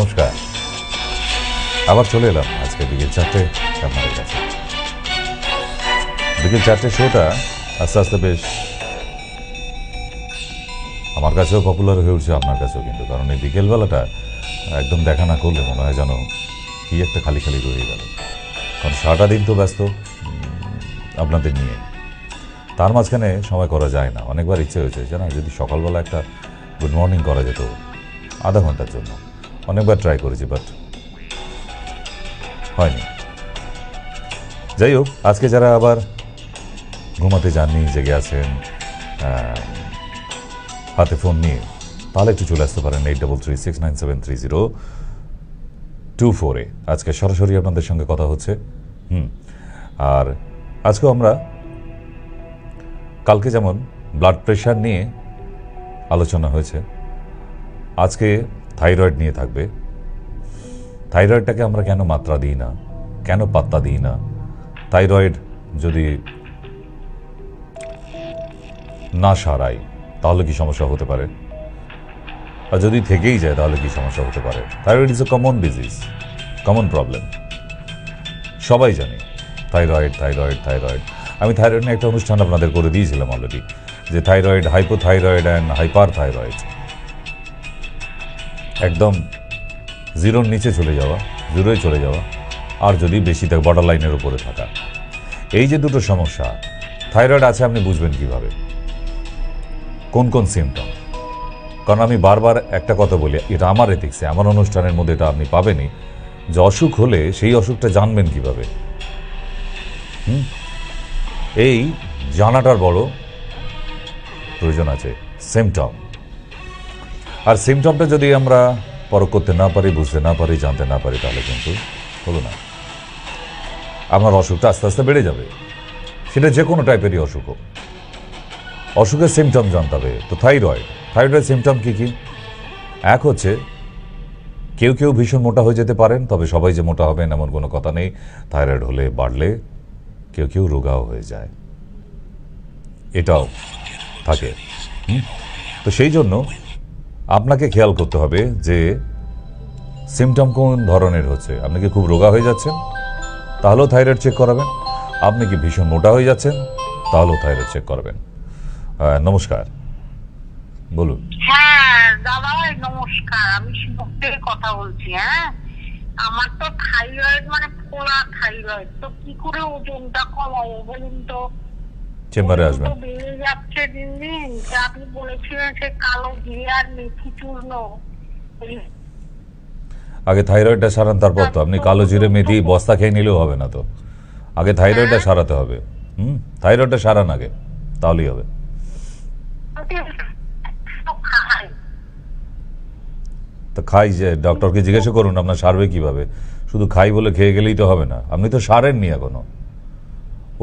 নমস্কার, আবার চলে এলাম আজকে বিকেল 4টে আপনাদের কাছে। বিকেল 4টে শোটা আস্তে আস্তে বেশ আমার কাছেও পপুলার হয়ে উঠছে, আপনার কাছেও কিন্তু। কারণ এই বিকেলবেলাটা একদম দেখা না করলে মনে হয় যেন কি একটা খালি খালি রয়ে গেল। কারণ সারাটা দিন তো ব্যস্ত আপনাদের নিয়ে, তার মাঝখানে সময় করা যায় না। অনেকবার ইচ্ছে হয়েছে যে না, যদি সকালবেলা একটা গুড মর্নিং করা যেত আধা ঘন্টার জন্য। অনেকবার ট্রাই করেছি, বাট হয়নি। যাই হোক, আজকে যারা আবার ঘুমাতে যাননি, জেগে আছেন হাতে ফোন নিয়ে, তাহলে একটু চলে আসতে পারেন 8336973024-এ। আজকে সরাসরি আপনাদের সঙ্গে কথা হচ্ছে। আর আজকেও আমরা কালকে যেমন ব্লাড প্রেশার নিয়ে আলোচনা হয়েছে, আজকে থাইরয়েড নিয়ে থাকবে। থাইরয়েডটাকে আমরা কেন মাত্রা দিই না, কেন পাত্তা দিই না? থাইরয়েড যদি না সারাই তাহলে কি সমস্যা হতে পারে? আর যদি থেকেই যায় তাহলে কি সমস্যা হতে পারে? Thyroid is a common disease, common problem, সবাই জানে। থাইরয়েড থাইরয়েড থাইরয়েড আমি থাইরয়েড নিয়ে একটা অনুষ্ঠান আপনাদের করে দিয়েছিলাম অলরেডি, যে thyroid, hypothyroid and hyper thyroid. একদম জিরোর নিচে চলে যাওয়া, জিরোয় চলে যাওয়া, আর যদি বেশি থাকে বর্ডার লাইনের উপরে থাকা। এই যে দুটো সমস্যা থাইরয়েড আছে, আপনি বুঝবেন কিভাবে? কোন কোন সিমটম? কারণ আমি বারবার একটা কথা বলি, এটা আমার এথিক্সে, আমার অনুষ্ঠানের মধ্যে এটা আপনি পাবেনই, যে অসুখ হলে সেই অসুখটা জানবেন কিভাবে। এই জানাটার বড় প্রয়োজন আছে, সিমটম। আর সিমটমটা যদি আমরা পরখ করতে না পারি, বুঝতে না পারি, জানতে না পারি, তাহলে কিন্তু হলো না। আপনার অসুখটা আস্তে আস্তে বেড়ে যাবে, সেটা যে কোনো টাইপেরই অসুখ হোক। অসুখের সিমটম জানতে হবে। তো থাইরয়েডের সিমটম কী কী? এক হচ্ছে, কেউ কেউ ভীষণ মোটা হয়ে যেতে পারেন, তবে সবাই যে মোটা হবেন এমন কোনো কথা নেই। থাইরয়েড হলে, বাড়লে কেউ কেউ রোগাও হয়ে যায়, এটাও থাকে। তো সেই জন্য আপনাকে খেয়াল করতে হবে যে সিমটম কোন ধরনের হচ্ছে। আপনি কি খুব রোগা হয়ে যাচ্ছেন, তাহলেও থাইরয়েড চেক করাবেন। আপনি কি ভীষণ মোটা হয়ে যাচ্ছেন, তাহলেও থাইরয়েড চেক করাবেন। নমস্কার, বলুন। হ্যাঁ দাদা, নমস্কার। আমি শিবকের কথা বলছি। হ্যাঁ, আমার তো থাইরয়েড, মানে ফোলা থাইরয়েড। তো কি করে ওজনটা কমাবো বলুন তো? চেম্বারে আসবেন। বেড়ে যাচ্ছে দিন দিন। আপনি বলেছিলেন সে কালো জিরে আর মেথি চূর্ণ। আগে থাইরয়েডটা সারান, তারপর তো আপনি কালো জিরে মেথি বস্তা খেয়ে নিলেও হবে না। তো আগে থাইরয়েডটা সারাতে হবে। থাইরয়েডটা সারান আগে, তাহলেই হবে। তো খাই, যে ডক্টরকে জিজ্ঞাসা করুন আপনার সারবে কিভাবে। শুধু খাই বলে খেয়ে গেলেই তো হবে না। আপনি তো সারেননি এখনো।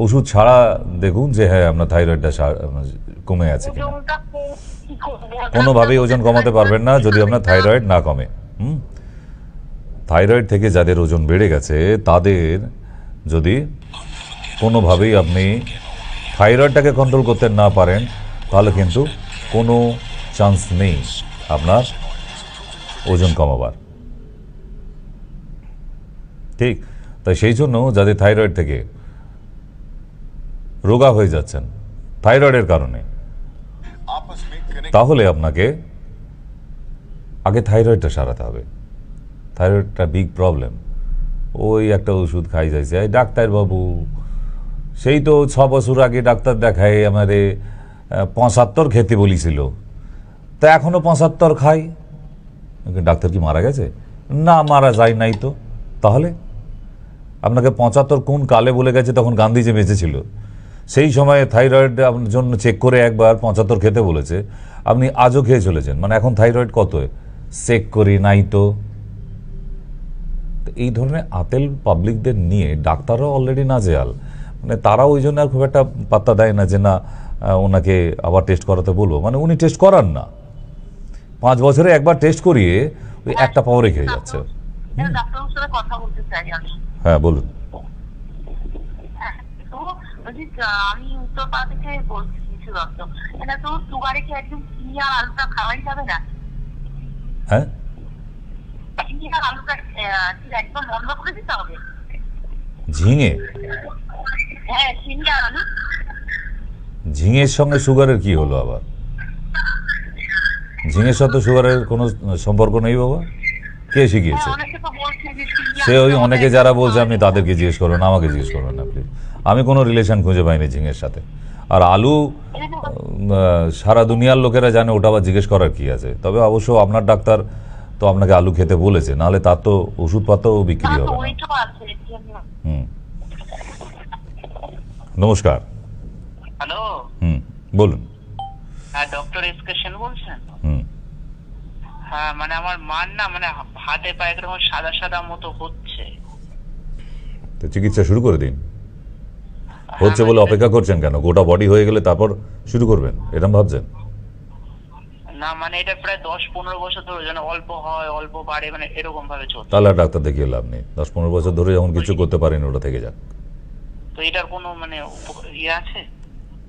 ওষুধ ছাড়া দেখুন যে হ্যাঁ আপনার থাইরয়েডটা কমে আছে কিনা। কোনোভাবেই ওজন কমাতে পারবেন না যদি আপনার থাইরয়েড না কমে। থাইরয়েড থেকে যাদের ওজন বেড়ে গেছে, তাদের যদি কোনোভাবেই আপনি থাইরয়েডটাকে কন্ট্রোল করতে না পারেন, তাহলে কিন্তু কোনো চান্স নেই আপনার ওজন কমাবার। ঠিক তাই সেই জন্য যাদের থাইরয়েড থেকে রোগা হয়ে যাচ্ছেন থাইরয়েডের কারণে, তাহলে আপনাকে আগে থাইরয়েডটা সারাতে হবে। থাইরয়েডটা বিগ প্রবলেম। ওই একটা ওষুধ খাই যাইছে, এই ডাক্তারবাবু সেই তো 6 বছর আগে ডাক্তার দেখায় আমাদের 75 খেতে বলেছিল, তা এখনো 75 খাই। ডাক্তার কি মারা গেছে? না, মারা যায় নাই। তো তাহলে আপনাকে 75 কোন কালে বলে গেছে? তখন গান্ধী যে বেঁচে ছিল, সেই সময়ে থাইরয়েড আপনার জন্য চেক করে একবার 75 খেতে বলেছে, আপনি আজও খেয়ে চলেছেন। মানে এখন থাইরয়েড কত চেক করি নাই। তো এই ধরনের আতেল পাবলিকদের নিয়ে ডাক্তাররাও অলরেডি নাজেহাল। মানে তারা ওই জন্য আর খুব একটা পাত্তা দেয় না যে না ওনাকে আবার টেস্ট করাতে বলবো। মানে উনি টেস্ট করান না, 5 বছরে একবার টেস্ট করিয়ে ওই একটা পাওয়ারে খেয়ে যাচ্ছে। হ্যাঁ বলুন। আমি উত্তরপাড়া থেকে বলছি কিছু দত্ত। এটা তো সুগারে কি একদম চিনি আর আলুটা খাওয়াই যাবে না? হ্যাঁ, ঝিঙে আর আলুটা কি একদম বন্ধ করে দিতে হবে? ঝিঙে? হ্যাঁ, ঝিঙে আর আলু। ঝিঙের সঙ্গে সুগারের কি হলো আবার? ঝিঙের সাথে সুগারের কোনো সম্পর্ক নেই বাবা। কে শিখিয়েছে? সে ওই অনেকে যারা বলছে আপনি তাদেরকে জিজ্ঞেস করুন, আমাকে জিজ্ঞেস করুন না প্লিজ। আমি কোনো রিলেশন খুঁজে পাইনি ঝিঙের সাথে। আর আলু সারা দুনিয়ার লোকেরা জানে, ওটা আবার জিজ্ঞেস করার কি আছে? তবে অবশ্য আপনার ডাক্তার তো আপনাকে আলু খেতে বলেছে, নাহলে তার তো ওষুধপত্রও বিক্রি হবে না। হুম, নমস্কার। হ্যালো। বলুন। হ্যাঁ, ডক্টর এসকে সেন বলছেন? হুম। হ্যাঁ, মানে আমার মার না, মানে হাতে পায়ে এরকম সাদা সাদা মতো হচ্ছে। তো চিকিৎসা শুরু করে দিন। হচ্ছে বলে অপেক্ষা করছেন কেন? গোটা বডি হয়ে গেলে তারপর শুরু করবেন, এরকম ভাবছেন? না, মানে এটা প্রায় 10-15 বছর ধরে যেন অল্প হয় অল্প বাড়ে, মানে এরকম ভাবে চলছে। তাহলে আর ডাক্তার দেখিয়ে লাভ নেই। 10-15 বছর ধরে যখন কিছু করতে পারেন, ওটা থেকে যাক। তো এটার কোনো মানে ইয়ে আছে?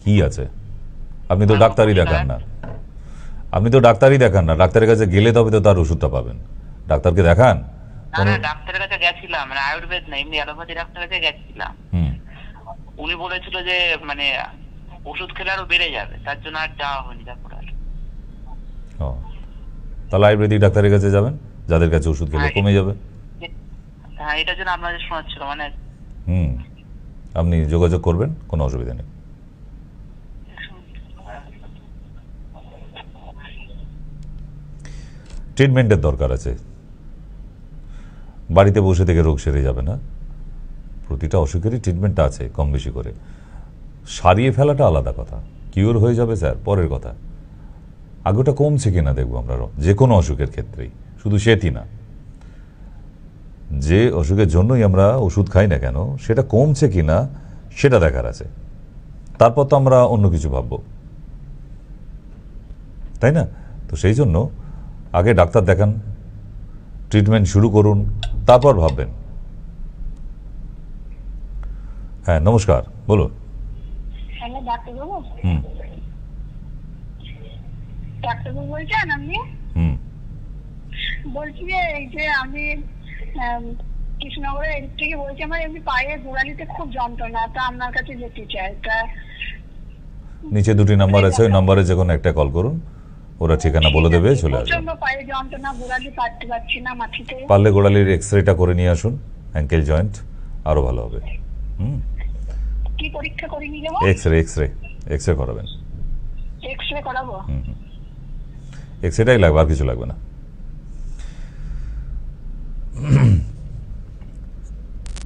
কি আছে? আপনি তো ডাক্তারই দেখান না। আপনি তো ডাক্তারই দেখান না। ডাক্তারের কাছে গেলে তবে তো তার ওষুধটা পাবেন। ডাক্তারকে দেখান? না, ডাক্তারের কাছে গেছিলাম, মানে আয়ুর্বেদ না, এমনি অ্যালোপ্যাথি ডাক্তারের কাছে গেছিলাম। উনি বলেছিল যে মানে ওষুধ খেলে আরো বেড়ে যাবে, তার জন্য আর যাওয়া হয়নি। তারপর আর তাহলে আয়ুর্বেদিক ডাক্তারের কাছে যাবেন, যাদের কাছে ওষুধ খেলে কমে যাবে। হ্যাঁ, এটার জন্য আপনাদের শোনাচ্ছিল মানে। আপনি যোগাযোগ করবেন, কোনো অসুবিধা নেই। ট্রিটমেন্টের দরকার আছে। বাড়িতে বসে থেকে রোগ সেরে যাবে না। প্রতিটা অসুখেরই ট্রিটমেন্ট আছে, কম বেশি করে। সারিয়ে ফেলাটা আলাদা কথা, কিওর হয়ে যাবে স্যার পরের কথা। আগে ওটা কমছে কিনা দেখবো আমরা, যে কোনো অসুখের ক্ষেত্রেই, শুধু সেটি না, যে অসুখের জন্যই আমরা ওষুধ খাই না কেন সেটা কমছে কিনা সেটা দেখার আছে। তারপর তো আমরা অন্য কিছু ভাববো, তাই না? তো সেই জন্য আগে ডাক্তার দেখান, ট্রিটমেন্ট শুরু করুন, তারপর ভাববেন। হ্যাঁ, নমস্কার, বলুন। হ্যালো, ডাক্তারবাবু। ডাক্তারবাবু বলছেন আপনি? বলছি যে এই যে আমি কৃষ্ণনগরের এদিক থেকে বলছি, আমার এমনি পায়ে গোড়ালিতে খুব যন্ত্রণা, তা আপনার কাছে যেতে চাই। তা নিচে দুটি নাম্বার আছে, ওই নাম্বারে যে কোনো একটা কল করুন, ওরা ঠিকানা বলে দেবে, চলে আসবেন। পায়ে যন্ত্রণা, গোড়ালি পারতে পারছি না মাটিতে। পারলে গোড়ালির এক্সরেটা করে নিয়ে আসুন, অ্যাঙ্কেল জয়েন্ট, আরো ভালো হবে। কি পরীক্ষা করে নিয়ে যাবো? এক্সরে করাবেন। এক্সরে করাবো? এক্সরেটাই লাগবে, আর কিছু লাগবে না।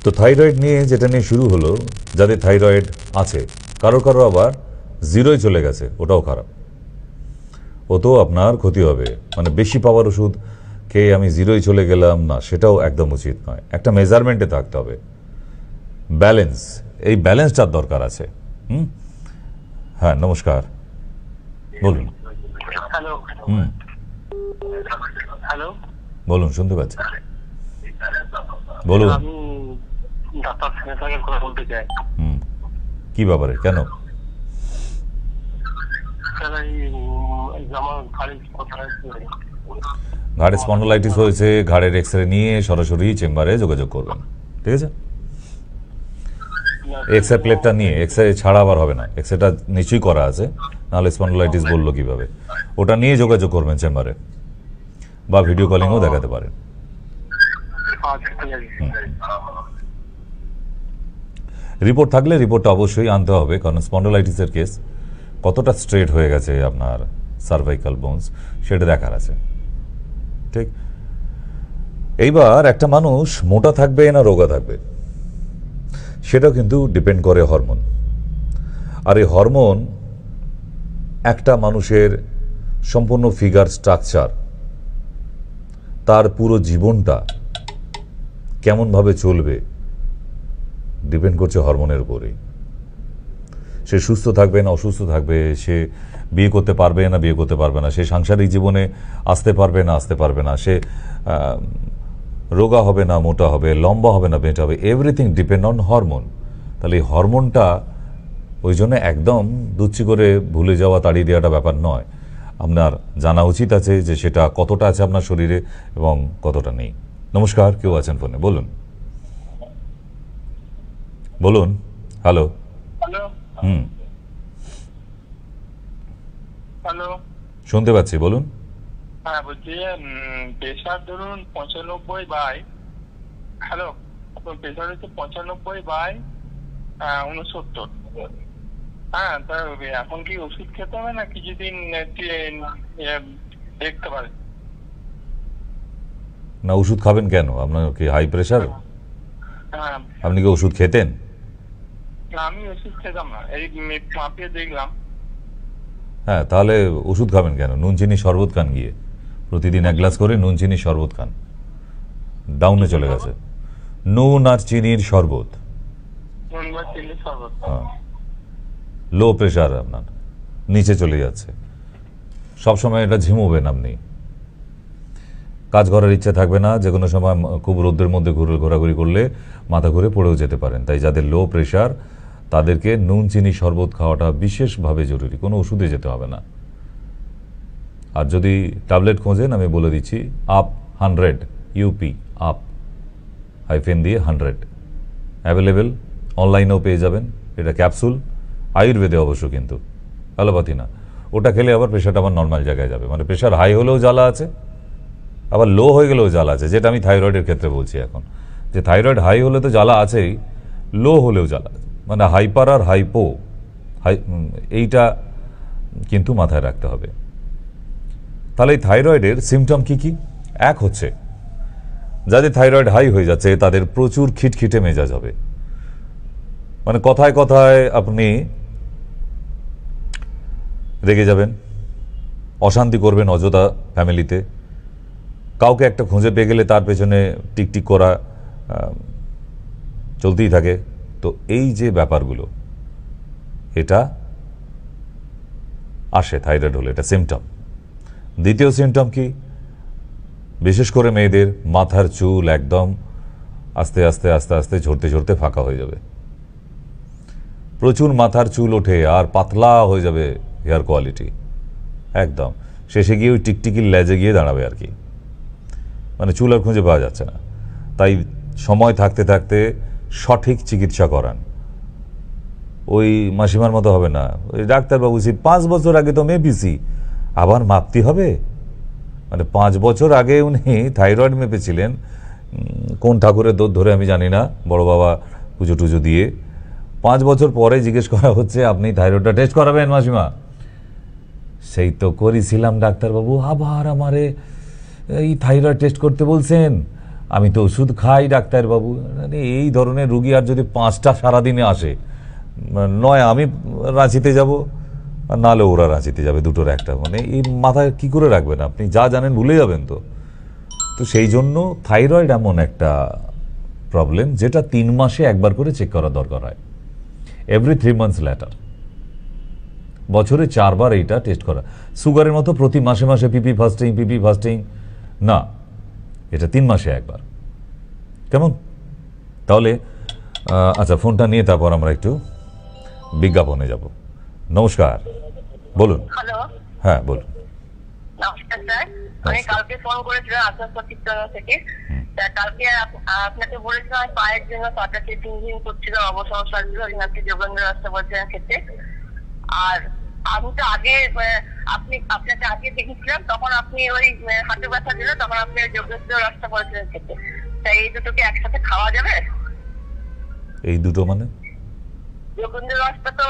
তো থাইরয়েড নিয়ে যেটা নিয়ে শুরু হলো, যাদের থাইরয়েড আছে, কারো কারো আবার জিরোয় চলে গেছে, ওটাও খারাপ। ও তো আপনার ক্ষতি হবে। মানে বেশি পাওয়ার ওষুধ খেয়ে আমি জিরোয় চলে গেলাম না, সেটাও একদম উচিত নয়। একটা মেজারমেন্টে থাকতে হবে, ব্যালেন্স। এই ব্যালেন্সটার দরকার আছে। হ্যাঁ, নমস্কার, বলুন। হ্যালো। হ্যালো, বলুন, শুনতে পাচ্ছি, বলুন। আমি ডাক্তার সেনের সঙ্গে কথা বলতে চাই। কি ব্যাপারে, কেন? ঘাড়ে স্পন্ডলাইটিস হয়েছে, ঘাড়ের এক্সরে নিয়ে সরাসরি চেম্বারে যোগাযোগ করবেন, ঠিক আছে? এক্সরে প্লেটটা নিয়ে, এক্সরে ছাড়া আবার হবে না, এক্সরেটা নিশ্চয়ই করা আছে, নাহলে স্পন্ডলাইটিস বললো কিভাবে। ওটা নিয়ে যোগাযোগ করবেন চেম্বারে, বা ভিডিও কলিংও দেখাতে পারেন। রিপোর্ট থাকলে রিপোর্টটা অবশ্যই আনতে হবে, কারণ স্পন্ডলাইটিসের কেস কতটা স্ট্রেট হয়ে গেছে আপনার সার্ভাইকাল বোনস, সেটা দেখার আছে, ঠিক? এইবার একটা মানুষ মোটা থাকবে না রোগা থাকবে, সেটাও কিন্তু ডিপেন্ড করে হরমোন। আর এই হরমোন একটা মানুষের সম্পূর্ণ ফিগার স্ট্রাকচার, তার পুরো জীবনটা কেমনভাবে চলবে, ডিপেন্ড করছে হরমোনের উপরেই। সে সুস্থ থাকবে না অসুস্থ থাকবে, সে বিয়ে করতে পারবে না বিয়ে করতে পারবে না, সে সাংসারিক জীবনে আসতে পারবে না আসতে পারবে না, সে রোগা হবে না মোটা হবে, লম্বা হবে না বেঁটে হবে, এভরিথিং ডিপেন্ড অন হরমোন। তাহলে এই হরমোনটা ওই জন্য একদম দুচ্ছি করে ভুলে যাওয়া, তাড়িয়ে দেওয়াটা ব্যাপার নয়। আপনার জানা উচিত আছে যে সেটা কতটা আছে আপনার শরীরে এবং কতটা নেই। নমস্কার, কেউ আছেন ফোনে, বলুন বলুন। হ্যালো। হ্যালো। হ্যালো, শুনতে পাচ্ছি, বলুন। হ্যাঁ বলছি প্রেশার ধরুন 95/, হ্যালো, আপনার প্রেশার হচ্ছে 95/69। হ্যাঁ, তা এখন কি ওষুধ খেতে হবে না কিছুদিন দেখতে পারে? না, ওষুধ খাবেন কেন? আপনার কি হাই প্রেশার? হ্যাঁ। আপনি কি ওষুধ খেতেন? না, আমি ওষুধ খেতাম না, এই মাপিয়ে দেখলাম। হ্যাঁ, তাহলে ওষুধ খাবেন কেন? নুন চিনি শরবত খান, গিয়ে প্রতিদিন 1 গ্লাস করে নুন চিনি শরবত খান। ডাউনে চলে গেছে। নুন আর চিনির শরবত। হ্যাঁ, লো প্রেশার আপনার, নিচে চলে যাচ্ছে। সবসময় এটা ঝিমুবেন আপনি, কাজ করার ইচ্ছে থাকবে না, যে কোনো সময় খুব রোদ্রের মধ্যে ঘোরাঘুরি করলে মাথা ঘুরে পড়েও যেতে পারেন। তাই যাদের লো প্রেশার তাদেরকে নুন চিনি শরবত খাওয়াটা বিশেষভাবে জরুরি, কোনো ওষুধে যেতে হবে না। আর যদি ট্যাবলেট খোঁজেন, আমি বলে দিচ্ছি, আপ 100 ইউপি, আপ হাইফেন দিয়ে 100 অ্যাভেলেবেল, অনলাইনেও পেয়ে যাবেন। এটা ক্যাপসুল, আয়ুর্বেদে অবশ্য, কিন্তু অ্যালোপ্যাথি না। ওটা খেলে আবার প্রেশারটা আবার নর্মাল জায়গায় যাবে। মানে প্রেশার হাই হলেও জ্বালা আছে, আবার লো হয়ে গেলেও জ্বালা আছে, যেটা আমি থাইরয়েডের ক্ষেত্রে বলছি এখন। যে থাইরয়েড হাই হলে তো জ্বালা আছেই, লো হলেও জ্বালা আছে। মানে হাইপার আর হাইপো, এইটা কিন্তু মাথায় রাখতে হবে। তাহলে এই থাইরয়েডের সিমটম কি কি? এক হচ্ছে, যাদের থাইরয়েড হাই হয়ে যাচ্ছে তাদের প্রচুর খিটখিটে মেজাজ হবে। মানে কথায় কথায় আপনি রেগে যাবেন, অশান্তি করবেন অযথা ফ্যামিলিতে, কাউকে একটা খুঁজে পেয়ে গেলে তার পেছনে টিকটিক করা চলতেই থাকে। তো এই যে ব্যাপারগুলো, এটা আসে থাইরয়েড হলে, এটা সিমটম। দ্বিতীয় সিমটম কি? বিশেষ করে মেয়েদের মাথার চুল একদম আস্তে আস্তে আস্তে আস্তে ঝরতে ঝরতে ফাঁকা হয়ে যাবে। প্রচুর মাথার চুল ওঠে আর পাতলা হয়ে যাবে হেয়ার কোয়ালিটি একদম। শেষে গিয়ে ওই টিকটিকির লেজে গিয়ে দাঁড়াবে আর কি। মানে চুল আর খুঁজে পাওয়া যাচ্ছে না। তাই সময় থাকতে থাকতে সঠিক চিকিৎসা করান। ওই মাসিমার মতো হবে না, ওই ডাক্তারবাবু 5 বছর আগে তো মেপেছি, আবার মাপতে হবে। মানে 5 বছর আগে উনি থাইরয়েড মেপেছিলেন, কোন ঠাকুরের দোধ ধরে আমি জানি না, বড় বাবা পুজো টুজো দিয়ে। 5 বছর পরে জিজ্ঞেস করা হচ্ছে আপনি থাইরয়েডটা টেস্ট করাবেন মাসিমা? সেই তো করেছিলাম ডাক্তারবাবু, আবার আমারে এই থাইরয়েড টেস্ট করতে বলছেন, আমি তো ওষুধ খাই ডাক্তারবাবু। মানে এই ধরনের রুগী আর যদি 5টা সারাদিনে আসে, নয় আমি রাঁচিতে যাব আর নাহলে ওরা রাঁচিতে যাবে, দুটোর একটা। মানে এই মাথায় কি করে রাখবেন আপনি? যা জানেন ভুলে যাবেন তো। তো সেই জন্য থাইরয়েড এমন একটা প্রবলেম যেটা 3 মাসে একবার করে চেক করা দরকার হয়, এভরি 3 মান্থস ল্যাটার। বছরে 4 বার এইটা টেস্ট করা। সুগারের মতো প্রতি মাসে মাসে পিপি ফাস্টিং না, এটা 3 মাসে একবার। কেমন? তাহলে আচ্ছা, ফোনটা নিয়ে তারপর আমরা একটু বিজ্ঞাপনে যাব। নমস্কার, বলুন। হ্যালো। হ্যাঁ, বলুন। নমস্কার স্যার, আমি কালকে ফোন করেছিলাম আসানসোল থেকে। কালকে আপনাকে বলেছিলাম আমি পায়ের জন্য পাটাকে টিং করছিল, অবসমস্যার জন্য আপনি যোগেন্দ্র রাস্তা বলছিলেন খেতে। আর আমি তো আগে আপনাকে আগে দেখেছিলাম, তখন আপনি ওই হাঁটু ব্যথা দিল, তখন আপনি যোগেন্দ্র রাস্তা বলছিলেন খেতে। তাই এই দুটোকে একসাথে খাওয়া যাবে? এই দুটো মানে? যোগেন্দ্র রাস্তা তো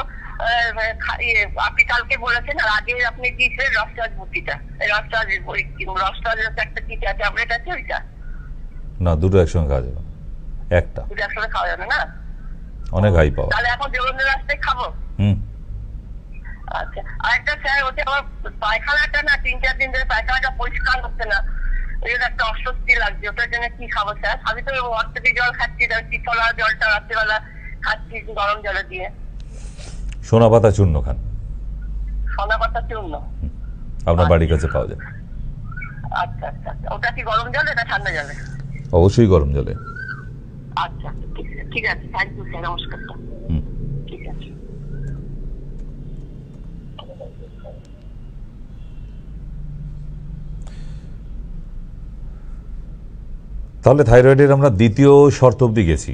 আপনি কালকে বলেছেন, আর আগে আপনি দিয়েছিলেন রসরাজ ভর্তিটা, রসরাজের একটা কি ট্যাবলেট আছে ওইটা? না, দুটো একসঙ্গে খাওয়া যাবে, একটা দুটো একসঙ্গে খাওয়া যাবে না, অনেক হাই পাওয়া। তাহলে এখন যোগেন্দ্র রাস্তায় খাবো? আচ্ছা। আরেকটা স্যার, ওটা আমার পায়খানাটা না 3-4 দিন ধরে পায়খানাটা পরিষ্কার হচ্ছে না, ওই জন্য একটা অস্বস্তি লাগছে। ওটার জন্য কি খাবো স্যার? আমি তো অর্থের জল খাচ্ছি, শীতলা জলটা রাত্রিবেলা খাচ্ছি গরম জলে দিয়ে। সোনা পাতা চূর্ণ খান। সোনা পাতা চূর্ণ আপনার বাড়ির কাছে পাওয়া যায়। আচ্ছা আচ্ছা, ওটা কি গরম জলে না ঠান্ডা জলে? অবশ্যই গরম জলে। আচ্ছা, ঠিক আছে, থ্যাংক ইউ স্যার, নমস্কার। ঠিক আছে। তাহলে থাইরয়েডের আমরা দ্বিতীয় শর্ত অবধি গেছি।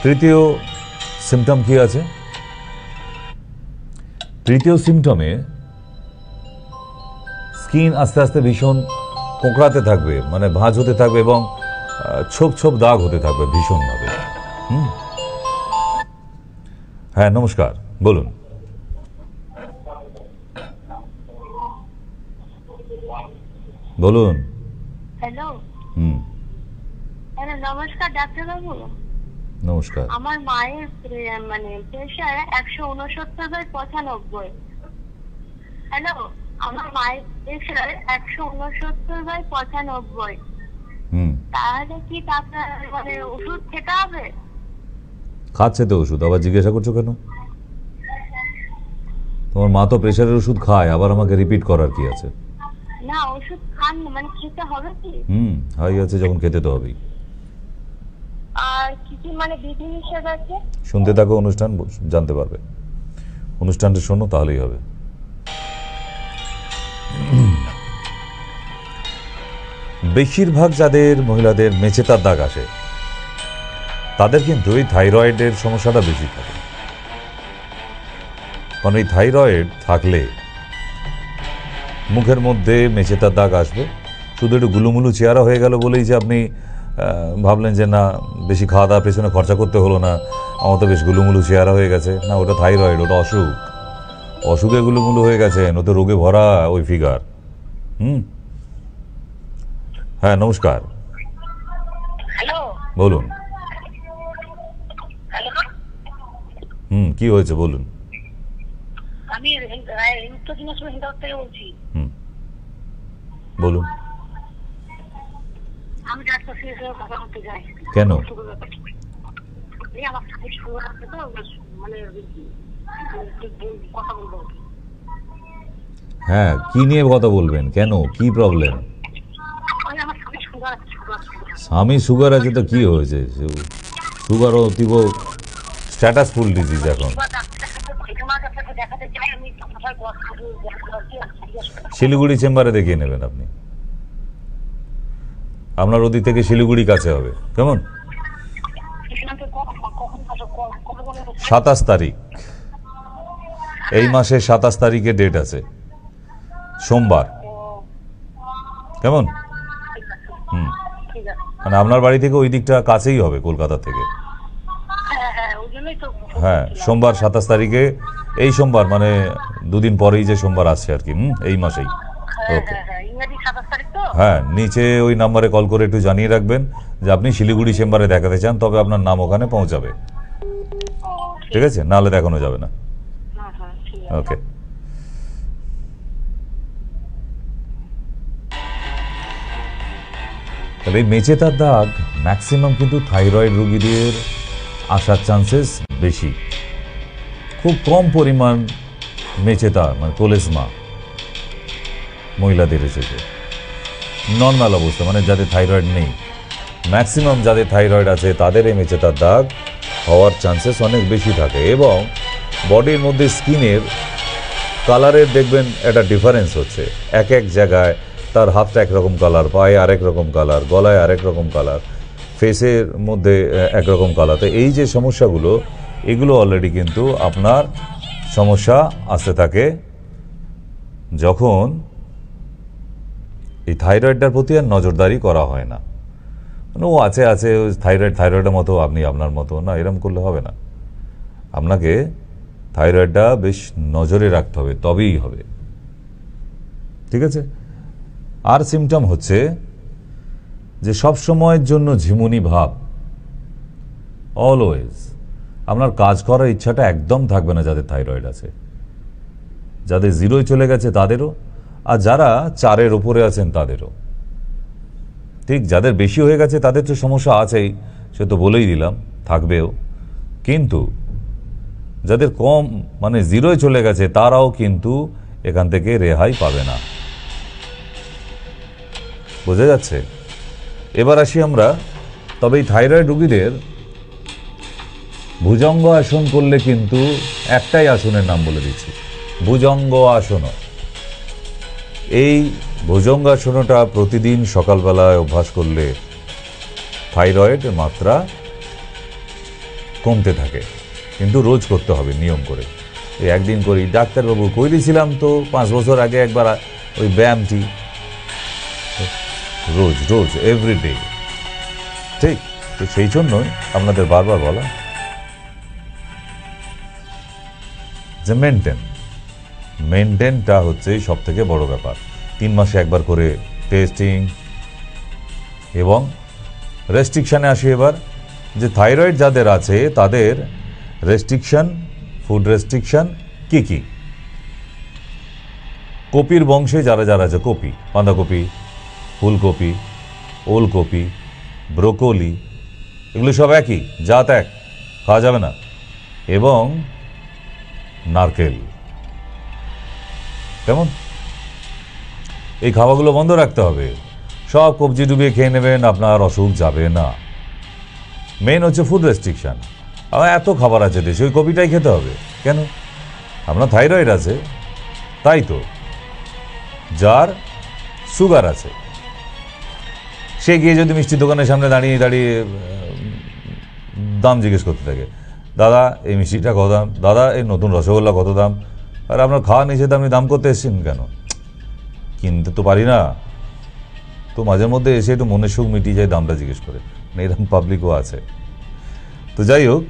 তৃতীয় সিমটম কি আছে? তৃতীয় সিমটমে স্কিন আস্তে আস্তে ভীষণ কোঁকড়াতে থাকবে, মানে ভাঁজ হতে থাকবে এবং ছোপ ছোপ দাগ হতে থাকবে ভীষণভাবে। হ্যাঁ নমস্কার, বলুন। বলুন। হ্যালো। হ্যালো, নমস্কার ডাক্তারবাবু। নমস্কার। আমার মায়ের মানে প্রেশার 169/95। হ্যালো, আমার মায়ের প্রেশার 169/95। তাহলে কি ডাক্তার মানে ওষুধ খেতে হবে? খাচ্ছে তো ওষুধ, আবার জিজ্ঞাসা করছো কেন? তোমার মা তো প্রেশারের ওষুধ খায়, আবার আমাকে রিপিট করার কি আছে? না, ওষুধ খান মানে খেতে হবে কি? হাই আছে যখন খেতে তো হবেই। আর কি কি মানে বিধিনিষেধ আছে? শুনতে থাকো, অনুষ্ঠান জানতে পারবে। অনুষ্ঠানটা শোনো, তাহলেই হবে। বেশিরভাগ যাদের মহিলাদের মেচেতার দাগ আসে তাদের কিন্তু এই থাইরয়েডের সমস্যাটা বেশি থাকে। কারণ এই থাইরয়েড থাকলে মুখের মধ্যে মেচেতার দাগ আসবে। শুধু একটু গুলুমুলু চেহারা হয়ে গেল বলেই যে আপনি ভাবলেন যে না বেশি খাওয়া দাওয়ার পেছনে খরচা করতে হলো না, আমার তো বেশ গুলুমুলু চেহারা হয়ে গেছে, না ওটা থাইরয়েড, ওটা অসুখ। অসুখে গুলুমুলু হয়ে গেছে, নতুন রোগে ভরা ওই ফিগার। হ্যাঁ নমস্কার, হ্যালো। বলুন। হ্যালো, কি হয়েছে বলুন। আমি উত্তর দিনাজপুর হিন্দাবাদ থেকে বলছি। বলুন। আমি ডাক্তার সাহেবের কথা বলতে চাই। কেন? এই আমার সাথে সুগার আছে তো, মানে কথা বলবো। হ্যাঁ, কি নিয়ে কথা বলবেন? কেন, কি প্রবলেম? আমার স্বামী সুগার আছে। স্বামী সুগার আছে তো কি হয়েছে? সুগার অতীব স্ট্যাটাসফুল ডিজিজ এখন। শিলিগুড়ি চেম্বারে দেখিয়ে নেবেন আপনি। আপনার ওদিক থেকে শিলিগুড়ি কাছে হবে, কেমন? 27 তারিখ, এই মাসের 27 তারিখে ডেট আছে, সোমবার, কেমন? মানে আপনার বাড়ি থেকে ওই দিকটা কাছেই হবে কলকাতা থেকে। হ্যাঁ, সোমবার 27 তারিখে, এই সোমবার মানে দুদিন পরেই যে সোমবার আসছে আর কি, এই মাসেই। ওকে, হ্যাঁ, নিচে ওই নাম্বারে কল করে একটু জানিয়ে রাখবেন যে আপনি শিলিগুড়ি চেম্বারে দেখাতে চান, তবে আপনার নাম ওখানে পৌঁছাবে, ঠিক আছে? নাহলে দেখানো যাবে না। ওকে। তবে এই মেচেতার দাগ ম্যাক্সিমাম কিন্তু থাইরয়েড রোগীদের আসার চান্সেস বেশি। খুব কম পরিমাণ মেচেতা মানে কোলেসমা মহিলাদের এসেছে নর্মাল অবস্থা, মানে যাদের থাইরয়েড নেই। ম্যাক্সিমাম যাদের থাইরয়েড আছে তাদের এই মেচেতার দাগ হওয়ার চান্সেস অনেক বেশি থাকে। এবং বডির মধ্যে স্কিনের কালারের দেখবেন একটা ডিফারেন্স হচ্ছে, এক এক জায়গায় তার হাতটা একরকম কালার, পায়ে আরেক রকম কালার, গলায় আরেক রকম কালার, ফেসের মধ্যে একরকম কালার। তো এই যে সমস্যাগুলো, এগুলো অলরেডি কিন্তু আপনার সমস্যা আসতে থাকে যখন এই থাইরয়েডটার প্রতি আর নজরদারি করা হয় না। মানে ও আছে থাইরয়েডের মতো, আপনি আপনার মতো না, এরকম করলে হবে না। আপনাকে থাইরয়েডটা বেশ নজরে রাখতে হবে, তবেই হবে, ঠিক আছে? আর সিমটম হচ্ছে যে সব সময়ের জন্য ঝিমুনি ভাব, অলওয়েজ। আপনার কাজ করার ইচ্ছাটা একদম থাকবে না যাদের থাইরয়েড আছে। যাদের 0 চলে গেছে তাদেরও, আর যারা 4-এর উপরে আছেন তাদেরও। ঠিক, যাদের বেশি হয়ে গেছে তাদের তো সমস্যা আছেই, সে তো বলেই দিলাম, থাকবেও। কিন্তু যাদের কম মানে 0 চলে গেছে তারাও কিন্তু এখান থেকে রেহাই পাবে না। বোঝা যাচ্ছে? এবার আসি আমরা, তবে এই থাইরয়েড রোগীদের ভুজঙ্গ আসন করলে কিন্তু একটাই আসনের নাম বলে দিচ্ছি, ভুজঙ্গ আসন। এই ভুজঙ্গাসনটা প্রতিদিন সকালবেলায় অভ্যাস করলে থাইরয়েডের মাত্রা কমতে থাকে, কিন্তু রোজ করতে হবে নিয়ম করে। এই একদিন করি, ডাক্তারবাবু কই দিয়েছিলাম তো 5 বছর আগে একবার ওই ব্যায়ামটি, রোজ রোজ এভরিডে, ঠিক। তো সেই জন্যই আপনাদের বারবার বলা যে মেনটেনটা হচ্ছে সব থেকে বড় ব্যাপার। 3 মাসে একবার করে টেস্টিং এবং রেস্ট্রিকশানে আসি এবার, যে থাইরয়েড যাদের আছে তাদের রেস্ট্রিকশন, ফুড রেস্ট্রিকশন কি কি। কপির বংশে যারা যারা আছে, কপি, বাঁধাকপি, ফুলকপি, ওলকপি, ব্রোকলি, এগুলো সব একই জাত, এক, খাওয়া যাবে না। এবং নারকেল, কেমন, এই খাওয়াগুলো বন্ধ রাখতে হবে। সব কবজি ডুবিয়ে খেয়ে নেবেন, আপনার অসুখ যাবে না। মেন হচ্ছে ফুড রেস্ট্রিকশান। আমার এত খাবার আছে দেশে, ওই কপিটাই খেতে হবে কেন? আপনার থাইরয়েড আছে তাই তো। যার সুগার আছে সে গিয়ে যদি মিষ্টির দোকানের সামনে দাঁড়িয়ে দাঁড়িয়ে দাম জিজ্ঞেস করতে থাকে, দাদা এই মিষ্টিটা কত দাম, দাদা এই নতুন রসগোল্লা কত দাম, আর আপনার খাওয়া নিষেধ, আপনি দাম করতে এসেছেন কেন? কিনতে তো পারি না, তো মাঝে মধ্যে এসে একটু মনের সুখ মিটিয়ে যায় দামটা জিজ্ঞেস করে, এরকম পাবলিকও আছে। তো যাই হোক,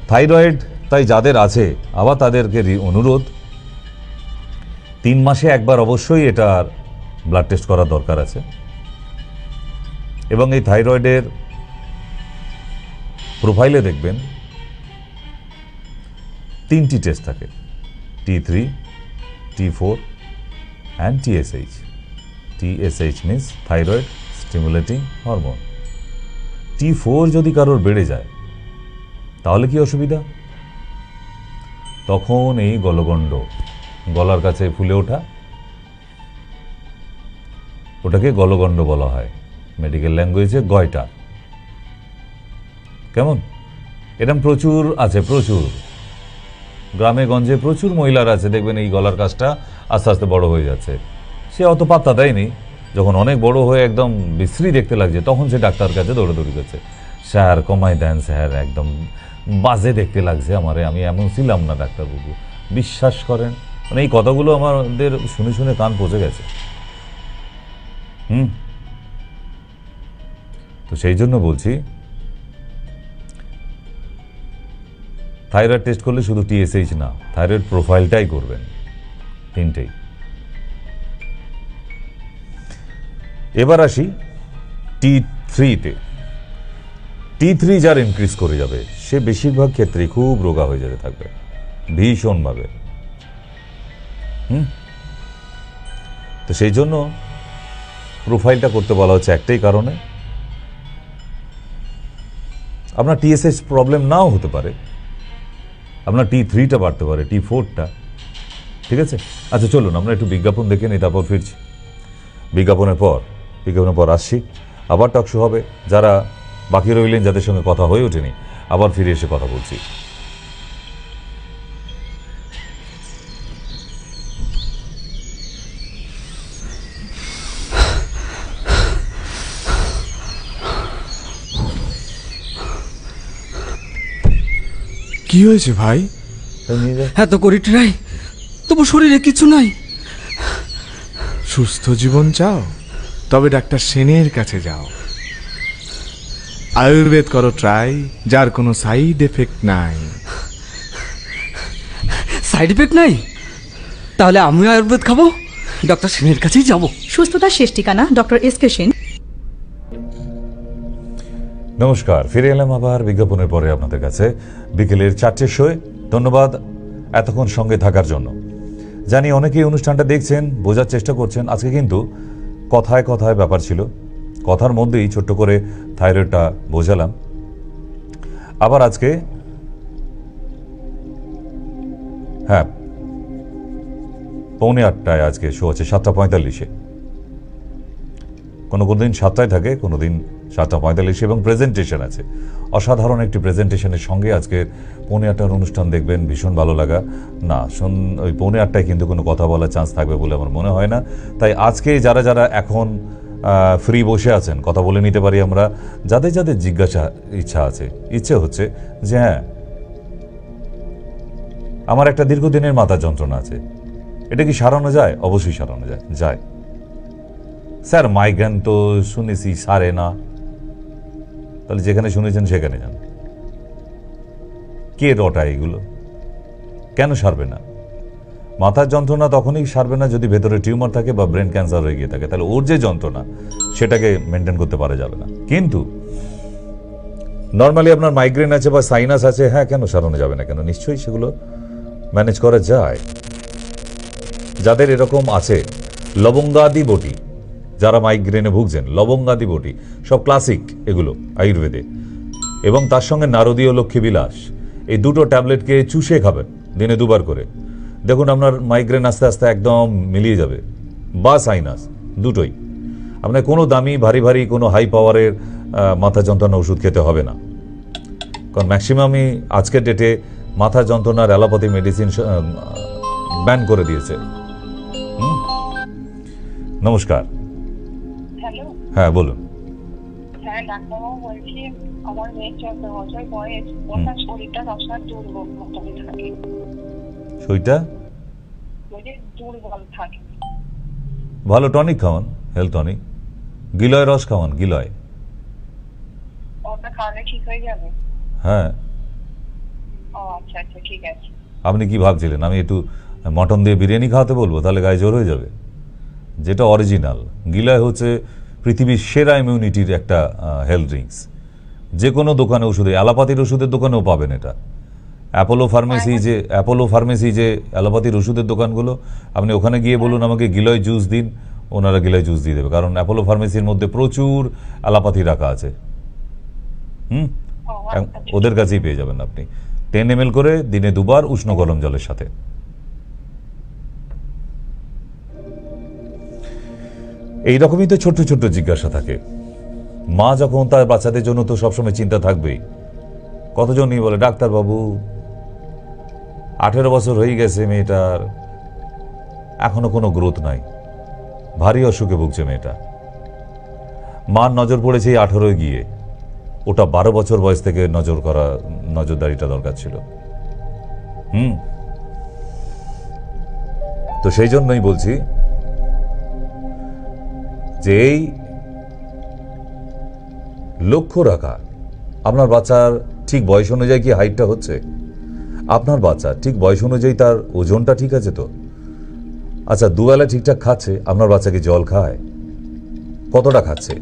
থাইরয়েড তাই যাদের আছে, আবার তাদেরকে অনুরোধ, 3 মাসে একবার অবশ্যই এটার ব্লাড টেস্ট করার দরকার আছে। এবং এই থাইরয়েডের প্রোফাইলে দেখবেন 3টি টেস্ট থাকে, T3, T4 and TSH। TSH means thyroid stimulating hormone. T4 যদি কারোর বেড়ে যায় তাহলে কি অসুবিধা? তখন এই গলগণ্ড, গলার কাছে ফুলে ওঠা, ওটাকে গলগণ্ড বলা হয়, মেডিকেল ল্যাঙ্গুয়েজে গয়টা। কেমন, এরকম প্রচুর আছে, প্রচুর গ্রামে গঞ্জে প্রচুর মহিলার আছে, দেখবেন এই গলার কাজটা আস্তে আস্তে বড় হয়ে যাচ্ছে। সে অত পাত্তা দেয়নি, যখন অনেক বড় হয়ে একদম বিশ্রী দেখতে লাগছে তখন সে ডাক্তার কাছে দৌড়াদৌড়ি করছে, স্যার কমাই দেন স্যার, একদম বাজে দেখতে লাগছে আমারে, আমি এমন ছিলাম না ডাক্তারবাবু, বিশ্বাস করেন। মানে এই কথাগুলো আমাদের শুনে শুনে কান পচে গেছে। তো সেই জন্য বলছি, থাইরয়েড টেস্ট করলে শুধু TSH না, থাইরয়েড প্রোফাইলটাই করবেন, 3টেই। এবার আসি T3-তে। T3 যার ইনক্রিজ করে যাবে সে বেশিরভাগ ক্ষেত্রে খুব রোগা হয়ে যেতে থাকবে, ভীষণভাবে। তো সেই জন্য প্রোফাইলটা করতে বলা হচ্ছে একটাই কারণে, আপনার TSH প্রবলেম নাও হতে পারে, আপনার T3টা বাড়তে পারে, T4টা, ঠিক আছে। আচ্ছা চলুন আমরা একটু বিজ্ঞাপন দেখে নিই, তারপর ফিরছি। বিজ্ঞাপনের পর আসছি, আবার টক শো হবে। যারা বাকি রইলেন, যাদের সঙ্গে কথা হয়ে ওঠেনি, আবার ফিরে এসে কথা বলছি। কি হয়েছে ভাই? এত করি ট্রাই, তবু শরীরে কিছু নাই। সুস্থ জীবন চাও? তবে ডাক্তার সেনের কাছে যাও। আয়ুর্বেদ করো ট্রাই, যার কোনো সাইড এফেক্ট নাই। সাইড এফেক্ট নাই? তাহলে আমি আয়ুর্বেদ খাবো, ডক্টর সেনের কাছেই যাব। সুস্থতার শেষ ঠিকানা ডক্টর SK সেন। নমস্কার, ফিরে এলাম আবার বিজ্ঞাপনের পরে আপনাদের কাছে বিকেলের 4টের শোয়ে। ধন্যবাদ এতক্ষণ সঙ্গে থাকার জন্য। জানি অনেকেই অনুষ্ঠানটা দেখছেন, বোঝার চেষ্টা করছেন। আজকে কিন্তু কথায় কথায় ব্যাপার ছিল, কথার মধ্যেই ছোট্ট করে থাইরয়েডটা বোঝালাম। আবার আজকে 7:45 আজকে শো আছে, 7:45। কোনো দিন 7টায় থাকে, কোনো দিন 7:45 এবং প্রেজেন্টেশন আছে। অসাধারণ একটি প্রেজেন্টেশনের সঙ্গে আজকের 8:45 অনুষ্ঠান দেখবেন, ভীষণ ভালো লাগা। না ওই 8:45 কিন্তু কোনো কথা বলার চান্স থাকবে বলে আমার মনে হয় না। তাই আজকে যারা যারা এখন ফ্রি বসে আছেন, কথা বলে নিতে পারি আমরা। যাদের যাদের জিজ্ঞাসা ইচ্ছে হচ্ছে যে হ্যাঁ আমার একটা দীর্ঘদিনের মাথা যন্ত্রণা আছে, এটা কি সারানো যায়? অবশ্যই সারানো যায়। স্যার মাইগ্রেন তো শুনেছি সারে না, তাহলে যেখানে শুনেছেন সেখানে যান। কে রটায় এগুলো? কেন সারবে না? মাথার যন্ত্রণা তখনই সারবে না যদি ভেতরে টিউমার থাকে বা ব্রেন ক্যান্সার হয়ে গিয়ে থাকে, তাহলে ওর যে যন্ত্রণা সেটাকে মেনটেন করতে পারা যাবে না। কিন্তু নর্মালি আপনার মাইগ্রেন আছে বা সাইনাস আছে, হ্যাঁ কেন সারানো যাবে না? কেন, নিশ্চয়ই সেগুলো ম্যানেজ করা যায়। যাদের এরকম আছে, লবঙ্গাদি বটি, যারা মাইগ্রেনে ভুগছেন, লবঙ্গাদি বটি সব ক্লাসিক এগুলো আয়ুর্বেদে, এবং তার সঙ্গে নারদীয় লক্ষ্মী বিলাস, এই দুটো ট্যাবলেটকে চুষে খাবেন দিনে 2 বার করে, দেখুন আপনার মাইগ্রেন আস্তে আস্তে একদম মিলিয়ে যাবে, বা সাইনাস, দুটোই। আপনার কোনো দামি ভারী কোনো হাই পাওয়ারের মাথা যন্ত্রণা ওষুধ খেতে হবে না, কারণ ম্যাক্সিমামই আজকের ডেটে মাথা যন্ত্রণার অ্যালোপ্যাথি মেডিসিন ব্যান করে দিয়েছে। নমস্কার। হ্যালো, হ্যাঁ বলুন। হ্যাঁ ডাক্তারবাবু বলছি, আমার মেয়ের 14 বছর বয়স, ওনার শরীরটা সবসময় দুর্বল থাকে। শরীরটা দুর্বল থাকে। ভালো টনিক খাওয়ান, হেলথ টনিক, গিলয় রস খাওয়ান, গিলয়। ওটা খাওয়ালে ঠিক হয়ে যাবে? হ্যাঁ। ও আচ্ছা আচ্ছা, ঠিক আছে। আপনি কি ভাবছিলেন আমি একটু মটন দিয়ে বিরিয়ানি খাওয়াতে বলবো? তাহলে গায়ে জোর হয়ে যাবে। যেটা অরিজিনাল গিলয় হচ্ছে পৃথিবীর সেরা ইমিউনিটির একটা হেলথ ড্রিঙ্কস। যে কোনো দোকানে ওষুধে, অ্যালোপ্যাথির ওষুধের দোকানেও পাবেন এটা। অ্যাপোলো ফার্মেসি যে অ্যালোপ্যাথির ওষুধের দোকানগুলো, আপনি ওখানে গিয়ে বলুন আমাকে গিলয় জুস দিন, ওনারা গিলয় জুস দিয়ে দেবে, কারণ অ্যাপোলো ফার্মেসির মধ্যে প্রচুর অ্যালোপ্যাথি রাখা আছে। ওদের কাছেই পেয়ে যাবেন আপনি। 10 ml করে দিনে 2 বার উষ্ণ গরম জলের সাথে। এইরকমই তো ছোট্ট ছোট্ট জিজ্ঞাসা থাকে। মা যখন তার বাচ্চাদের জন্য তো সবসময় চিন্তা থাকবেই। কতজনই বলে ডাক্তারবাবু 18 বছর হয়ে গেছে মেয়েটার, এখনো কোনো গ্রোথ নাই, ভারী অসুখে ভুগছে মেয়েটা। মার নজর পড়েছে 18 গিয়ে, ওটা 12 বছর বয়স থেকে নজরদারিটা দরকার ছিল। তো সেই জন্যই বলছি যে এই লক্ষ্য রাখা, আপনার বাচ্চার ঠিক বয়স অনুযায়ী কি হাইটটা হচ্ছে, আপনার বাচ্চা ঠিক বয়স অনুযায়ী তার ওজনটা ঠিক আছে তো? আচ্ছা, দুবেলা ঠিকঠাক খাচ্ছে, আপনার বাচ্চা কি জল খায়? কতটা খাচ্ছে?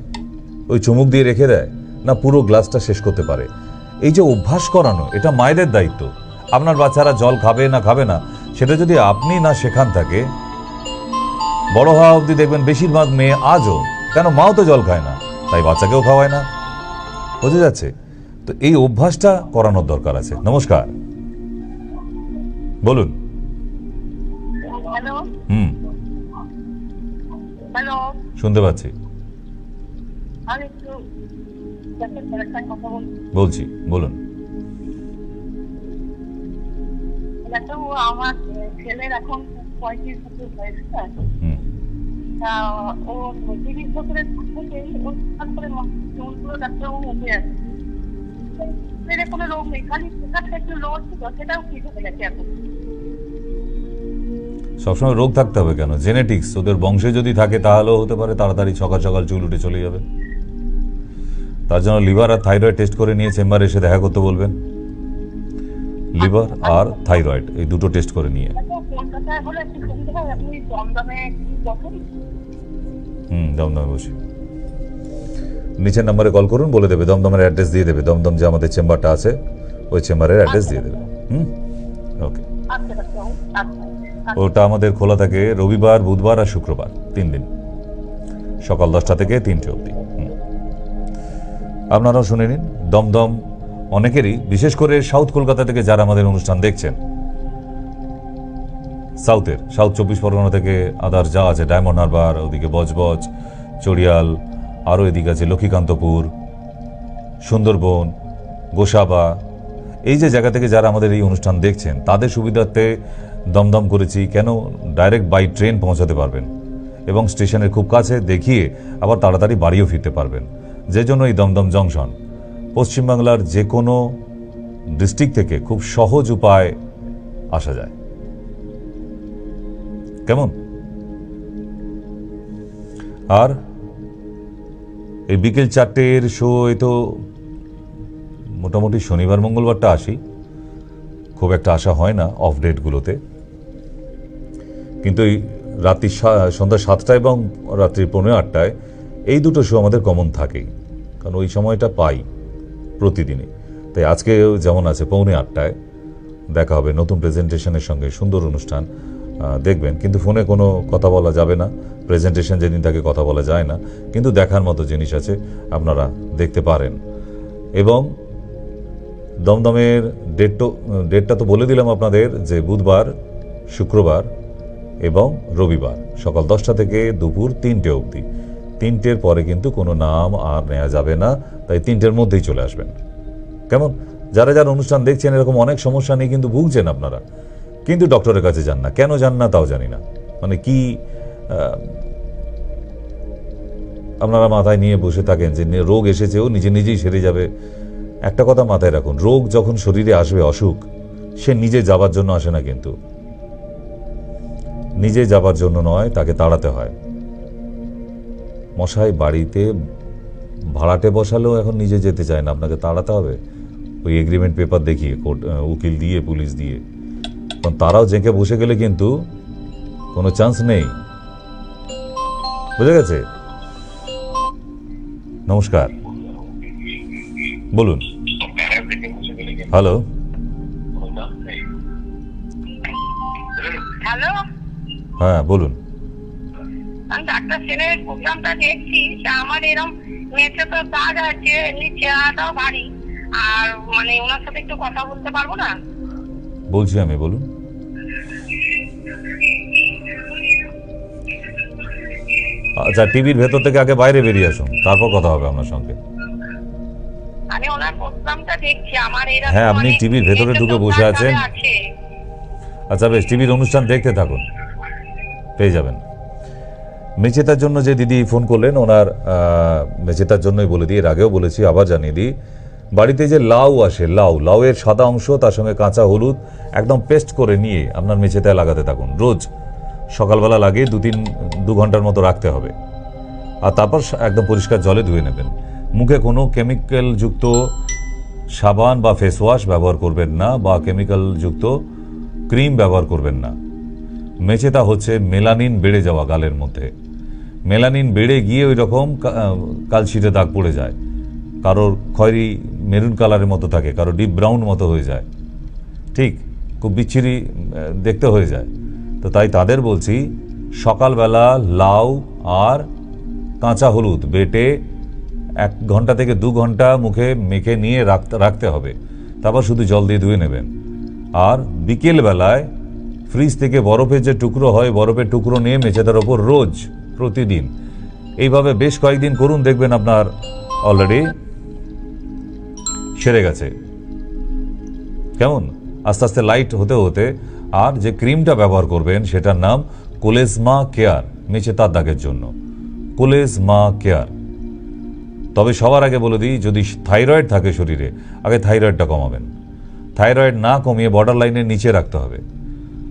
ওই চুমুক দিয়ে রেখে দেয় না পুরো গ্লাসটা শেষ করতে পারে? এই যে অভ্যাস করানো, এটা মায়েদের দায়িত্ব। আপনার বাচ্চারা জল খাবে না সেটা যদি আপনি না শেখান থাকে, বড় হওয়া অবধি দেখবেন বেশিরভাগ মেয়ে আজও, কেন মাও তো জল খায় না, তাই বাচ্চাকেও খাওয়ায় না। বোঝা যাচ্ছে তো? এই অভ্যাসটা করানোর দরকার আছে। নমস্কার, বলুন। হ্যালো, হ্যালো, শুনতে পাচ্ছি, আমি একটু কথা বলছি, বলুন। ডাক্তারবাবু, আমার ছেলের এখন 35 বছর বয়স, তা ও 30 বছরের থেকে তারপরে চুলগুলো ডাক্তারবাবু উঠে আসছে, কোনো রোগ নেই, খালি প্রেশারটা একটু লো ছিল, সেটাও ঠিক হয়ে গেছে এখন। সবসময় রোগ থাকতে হবে কেন? জেনেটিক্স, ওদের বংশে যদি থাকে তাহলেও হতে পারে তাড়াতাড়ি সকাল সকাল চুল উঠে চলে যাবে। তার জন্য লিভার আর থাইরয়েড টেস্ট করে নিয়ে চেম্বারে এসে দেখা করতে বলবেন। লিভার আর থাইরয়েড এই দুটো টেস্ট করে নিয়ে। দমদমে বসি, নিচের নাম্বারে কল করুন, বলে দেবে, দমদমের অ্যাড্রেস দিয়ে দেবে, দমদম যে আমাদের চেম্বারটা আছে ওই চেম্বারের অ্যাড্রেস দিয়ে দেবে। ওকে। ওটা আমাদের খোলা থাকে রবিবার, বুধবার আর শুক্রবার, 3 দিন, সকাল 10টা থেকে 3টে অবধি। আপনারাও শুনে নিন। দমদম অনেকেরই, বিশেষ করে সাউথ কলকাতা থেকে যারা আমাদের অনুষ্ঠান দেখছেন, সাউথ 24 পরগনা থেকে আদার যা আছে, ডায়মন্ড হারবার, ওদিকে বজবজ, চড়িয়াল, আরও এদিকে আছে লক্ষ্মীকান্তপুর, সুন্দরবন, গোসাবা, এই যে জায়গা থেকে যারা আমাদের এই অনুষ্ঠান দেখছেন তাদের সুবিধার্থে দমদম করেছি। কেন? ডাইরেক্ট বাই ট্রেন পৌঁছাতে পারবেন এবং স্টেশনের খুব কাছে দেখিয়ে আবার তাড়াতাড়ি বাড়িও ফিরতে পারবেন। যে জন্য এই দমদম জংশন পশ্চিমবাংলার যে কোনো ডিস্ট্রিক্ট থেকে খুব সহজ উপায় আসা যায়। কেমন? আর এই বিকেল 4টের শো এ তো মোটামুটি শনিবার মঙ্গলবারটা আসি, খুব একটা আসা হয় না অফ ডেটগুলোতে, কিন্তু এই রাত্রি সন্ধ্যা 7টা এবং রাত্রি 8:15 এই দুটো শো আমাদের কমন থাকেই, কারণ ওই সময়টা পাই প্রতিদিনই। তাই আজকে যেমন আছে 7:45 দেখা হবে নতুন প্রেজেন্টেশনের সঙ্গে, সুন্দর অনুষ্ঠান দেখবেন। কিন্তু ফোনে কোনো কথা বলা যাবে না, প্রেজেন্টেশন যেদিন থাকে কথা বলা যায় না, কিন্তু দেখার মতো জিনিস আছে, আপনারা দেখতে পারেন। এবং দমদমের ডেটটা তো বলে দিলাম আপনাদের, যে বুধবার, শুক্রবার এবং রবিবার সকাল 10টা থেকে দুপুর 3টে অবধি। 3টের পরে কিন্তু কোনো নাম আর নেওয়া যাবে না, তাই 3টের মধ্যেই চলে আসবেন। কেমন? যারা যারা অনুষ্ঠান দেখছেন এরকম অনেক সমস্যা নিয়ে কিন্তু ভুগছেন আপনারা, কিন্তু ডক্টরের কাছে যান না। কেন যান না তাও জানি না, মানে কি আপনারা মাথায় নিয়ে বসে থাকেন যে রোগ এসেছেও নিজে নিজেই সেরে যাবে। একটা কথা মাথায় রাখুন, রোগ যখন শরীরে আসবে, অসুখ, সে নিজে যাবার জন্য আসে না, কিন্তু নিজে যাবার জন্য নয়, তাকে তাড়াতে হয়। মশাই বাড়িতে ভাড়াটে বসালেও এখন নিজে যেতে চায় না, আপনাকে তাড়াতে হবে ওই এগ্রিমেন্ট পেপার দেখিয়ে, কোর্ট উকিল দিয়ে, পুলিশ দিয়ে। কারণ তারাও জেঁকে বসে গেলে কিন্তু কোনো চান্স নেই, বুঝে গেছে? নমস্কার, বলুন। হ্যালো, হ্যালো, হ্যাঁ বলুন। আমি ডাক্তার সেনের প্রোগ্রামটা দেখছি, তা আমার এরকম মেয়েছে তো দাগ আছে, এমনি চেহারাটাও ভারী, আর মানে ওনার সাথে একটু কথা বলতে পারবো না? বলছি আমি, বলুন। আচ্ছা, টিভির ভেতর থেকে আগে বাইরে বেরিয়ে আসুন, তারপর কথা হবে আপনার সঙ্গে। আমি ওনার প্রোগ্রামটা দেখছি, আমার এরকম হ্যাঁ, আপনি টিভির ভেতরে ঢুকে বসে আছেন। আচ্ছা বেশ, টিভির অনুষ্ঠান দেখতে থাকুন, পেয়ে যাবেন। মেচেতার জন্য যে দিদি ফোন করলেন, ওনার মেচেতার জন্যই বলে দিই, এর আগেও বলেছি, আবার জানিয়ে দিই। বাড়িতে যে লাউ আসে, লাউয়ের সাদা অংশ, তার সঙ্গে কাঁচা হলুদ একদম পেস্ট করে নিয়ে আপনার মেচেতায় লাগাতে থাকুন। রোজ সকালবেলা লাগিয়ে 2 ঘন্টার মতো রাখতে হবে, আর তারপর একদম পরিষ্কার জলে ধুয়ে নেবেন। মুখে কোনো কেমিক্যালযুক্ত সাবান বা ফেস ওয়াশ ব্যবহার করবেন না, বা কেমিক্যালযুক্ত ক্রিম ব্যবহার করবেন না। মেচেতা হচ্ছে মেলানিন বেড়ে যাওয়া গালের মধ্যে। মেলানিন বেড়ে গিয়ে ওই রকম কালশিটে দাগ পড়ে যায়, কারোর খয়েরি মেরুন কালারের মতো থাকে, কারো ডিপ ব্রাউন মতো হয়ে যায়, ঠিক খুব বিচ্ছিরি দেখতে হয়ে যায়। তো তাই তাদের বলছি, সকালবেলা লাউ আর কাঁচা হলুদ বেটে 1 ঘন্টা থেকে 2 ঘন্টা মুখে মেখে নিয়ে রাখতে হবে, তারপর শুধু জল দিয়ে ধুয়ে নেবেন। আর বিকেলবেলায় ফ্রিজ থেকে বরফের যে টুকরো হয়, বরফের টুকরো নিয়ে মেঝেতার ওপর রোজ প্রতিদিন এইভাবে বেশ কয়েকদিন করুন, দেখবেন আপনার অলরেডি সেরে গেছে। কেমন? আস্তে আস্তে লাইট হতে হতে। আর যে ক্রিমটা ব্যবহার করবেন সেটার নাম কোলেজমা কেয়ার, মেচেতার দাগের জন্য কোলেজমা কেয়ার। তবে সবার আগে বলে দিই, যদি থাইরয়েড থাকে শরীরে, আগে থাইরয়েডটা কমাবেন। থাইরয়েড না কমিয়ে বর্ডার লাইনের নিচে রাখতে হবে,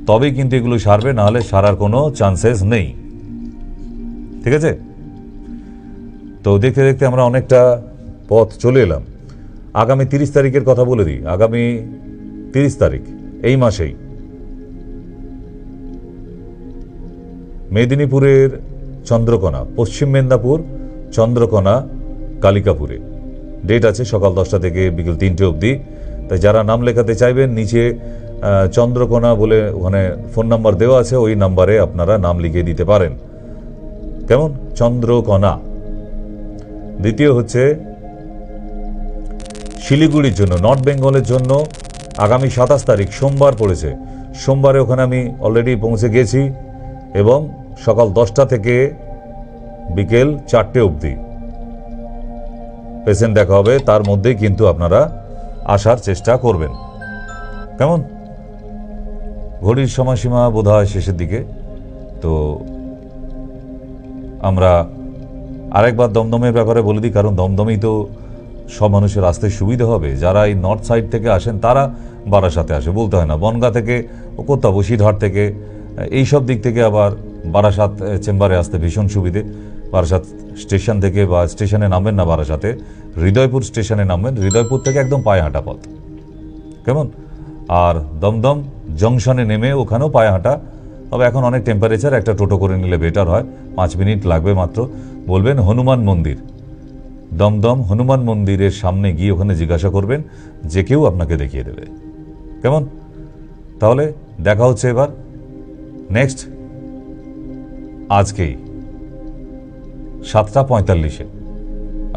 তবেই কিন্তু এগুলো সারবে, নাহলে সারার কোনো চান্সেস নেই। ঠিক আছে? তো দেখতে দেখতে আমরা অনেকটা পথ চলে এলাম। আগামী 30 তারিখের কথা বলে দিই। আগামী 30 তারিখ এই মাসেই মেদিনীপুরের চন্দ্রকোনা, পশ্চিম মেদিনীপুর চন্দ্রকোনা কালিকাপুরে ডেট আছে, সকাল 10টা থেকে বিকেল 3টে অবধি। তাই যারা নাম লেখাতে চাইবেন, নিচে চন্দ্রকোনা বলে ওখানে ফোন নাম্বার দেওয়া আছে, ওই নাম্বারে আপনারা নাম লিখিয়ে দিতে পারেন। কেমন? চন্দ্রকোনা। দ্বিতীয় হচ্ছে শিলিগুড়ির জন্য, নর্থ বেঙ্গলের জন্য আগামী 27 তারিখ সোমবার পড়েছে। সোমবারে ওখানে আমি অলরেডি পৌঁছে গেছি, এবং সকাল 10টা থেকে বিকেল 4টে অবধি পেশেন্ট দেখা হবে, তার মধ্যেই কিন্তু আপনারা আসার চেষ্টা করবেন। কেমন? ঘড়ির সময়সীমা বোধ হয় শেষের দিকে। তো আমরা আরেকবার দমদমের ব্যাপারে বলে দিই, কারণ দমদমেই তো সব মানুষের আসতে সুবিধা হবে। যারা এই নর্থ সাইড থেকে আসেন তারা বারাসাতে আসে, বলতে হয় না। বনগাঁ থেকে, কোথাও বসিরহাট থেকে, এইসব দিক থেকে আবার বারাসাত চেম্বারে আসতে ভীষণ সুবিধে। বারাসাত স্টেশন থেকে বা স্টেশনে নামবেন না বারাসাতে, হৃদয়পুর স্টেশনে নামবেন, হৃদয়পুর থেকে একদম পায়ে হাঁটা পথ। কেমন? আর দমদম জংশনে নেমে ওখানেও পায়ে হাঁটা। তবে এখন অনেক টেম্পারেচার, একটা টোটো করে নিলে বেটার হয়, 5 মিনিট লাগবে মাত্র। বলবেন হনুমান মন্দির, দমদম হনুমান মন্দিরের সামনে গিয়ে ওখানে জিজ্ঞাসা করবেন, যে কেউ আপনাকে দেখিয়ে দেবে। কেমন? তাহলে দেখা হচ্ছে এবার নেক্সট আজকেই 7:45-এ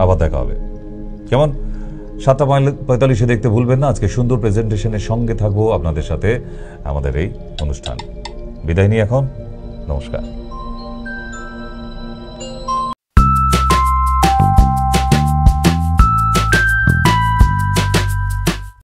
আবার দেখা হবে। কেমন? 7:45-এ দেখতে ভুলবেন না। আজকে সুন্দর প্রেজেন্টেশনের সঙ্গে থাকবো আপনাদের সাথে আমাদের এই অনুষ্ঠান। বিদায় নিয়ে এখন নমস্কার।